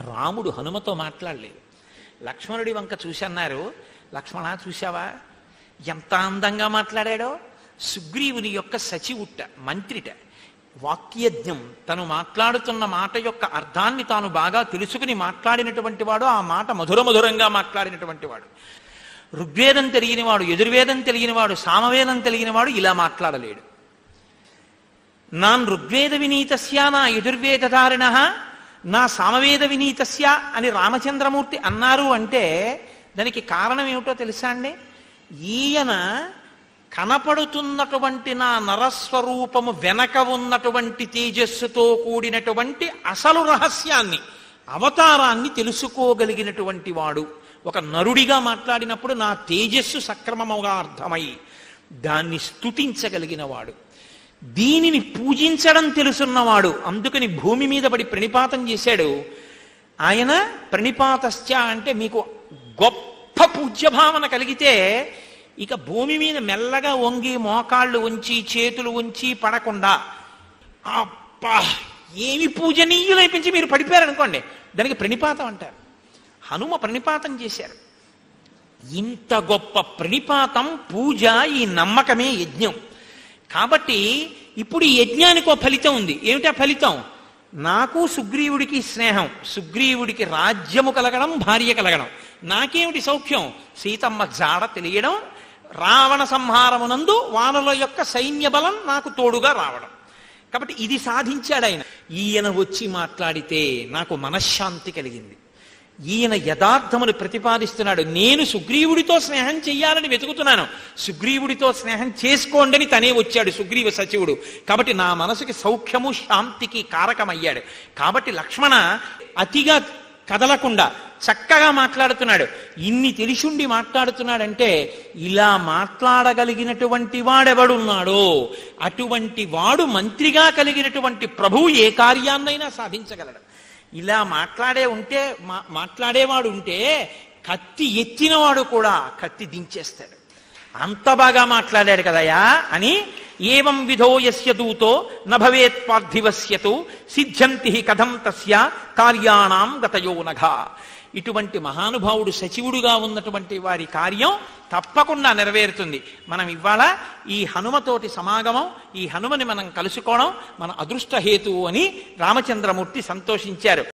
రాముడు హనుమతో మాట్లాడలేదు. లక్ష్మణుడి వంక చూసి అన్నారు, లక్ష్మణ చూశావా ఎంత అందంగా మాట్లాడాడో. సుగ్రీవుని యొక్క సచివుట్ట, మంత్రిట, వాక్యజ్ఞం, తను మాట్లాడుతున్న మాట యొక్క అర్థాన్ని తాను బాగా తెలుసుకుని మాట్లాడినటువంటి వాడు, ఆ మాట మధురమధురంగా మాట్లాడినటువంటి వాడు. ఋగ్వేదం తెలియనివాడు, యజుర్వేదం తెలియనివాడు, సామవేదం తెలియనివాడు ఇలా మాట్లాడలేడు. నాన్ ఋగ్వేద వినీతస్య నా యజుర్వేదధారిణ నా సామవేద వినీతస్య అని రామచంద్రమూర్తి అన్నారు అంటే దానికి కారణం ఏమిటో తెలుసా అండి? ఈయన కనపడుతున్నటువంటి నా నరస్వరూపము వెనక ఉన్నటువంటి తేజస్సుతో కూడినటువంటి అసలు రహస్యాన్ని, అవతారాన్ని తెలుసుకోగలిగినటువంటి వాడు. ఒక నరుడిగా మాట్లాడినప్పుడు నా తేజస్సు సక్రమముగా అర్థమై దాన్ని స్తుతించగలిగిన వాడు, దీనిని పూజించడం తెలుసున్నవాడు. అందుకని భూమి మీద పడి ప్రణిపాతం చేశాడు ఆయన. ప్రణిపాతశ్చ అంటే మీకు గొప్ప పూజ్యభావన కలిగితే ఇక భూమి మీద మెల్లగా వంగి మోకాళ్ళు ఉంచి చేతులు ఉంచి పడకుండా అబ్బా ఏమి పూజనీయులైపించి మీరు పడిపోయారనుకోండి, దానికి ప్రణిపాతం అంటారు. హనుమ ప్రణిపాతం చేశారు. ఇంత గొప్ప ప్రణిపాతం, పూజ, ఈ నమ్మకమే యజ్ఞం. కాబట్టి ఇప్పుడు ఈ యజ్ఞానికి ఒక ఫలితం ఉంది. ఏమిటా ఫలితం? నాకు సుగ్రీవుడికి స్నేహం, సుగ్రీవుడికి రాజ్యము కలగడం, భార్య కలగడం. నాకేమిటి సౌఖ్యం? సీతమ్మ జాడ తెలియడం, రావణ సంహారమునందు వానల యొక్క సైన్య బలం నాకు తోడుగా రావడం. కాబట్టి ఇది సాధించాడు ఆయన. ఈయన వచ్చి మాట్లాడితే నాకు మనశ్శాంతి కలిగింది. ఈయన యథార్థమును ప్రతిపాదిస్తున్నాడు. నేను సుగ్రీవుడితో స్నేహం చెయ్యాలని వెతుకుతున్నాను, సుగ్రీవుడితో స్నేహం చేసుకోండి అని తనే వచ్చాడు సుగ్రీవ సచివుడు. కాబట్టి నా మనసుకి సౌఖ్యము శాంతికి కారకమయ్యాడు. కాబట్టి లక్ష్మణ అతిగా కదలకుండా చక్కగా మాట్లాడుతున్నాడు. ఇన్ని తెలిసుండి మాట్లాడుతున్నాడంటే ఇలా మాట్లాడగలిగినటువంటి వాడెవడున్నాడో అటువంటి వాడు మంత్రిగా కలిగినటువంటి ప్రభువు ఏ కార్యాన్నైనా సాధించగలడు. ఇలా మాట్లాడేవాడు ఉంటే కత్తి ఎత్తినవాడు కూడా కత్తి దించేస్తాడు. అంత బాగా మాట్లాడాడు కదయా అని. ఏవం విధో యస్య దూతో నభవేత్ పార్థివస్యతు సిద్ధ్యంతి కథం తస్య కార్యాణం గతయో నఘ. ఇటువంటి మహానుభావుడు సచివుడుగా ఉన్నటువంటి వారి కార్యం తప్పకుండా నెరవేరుతుంది. మనం ఇవాళ ఈ హనుమతోటి సమాగమం, ఈ హనుమని మనం కలుసుకోవడం మన అదృష్ట హేతువు అని రామచంద్రమూర్తి సంతోషించారు.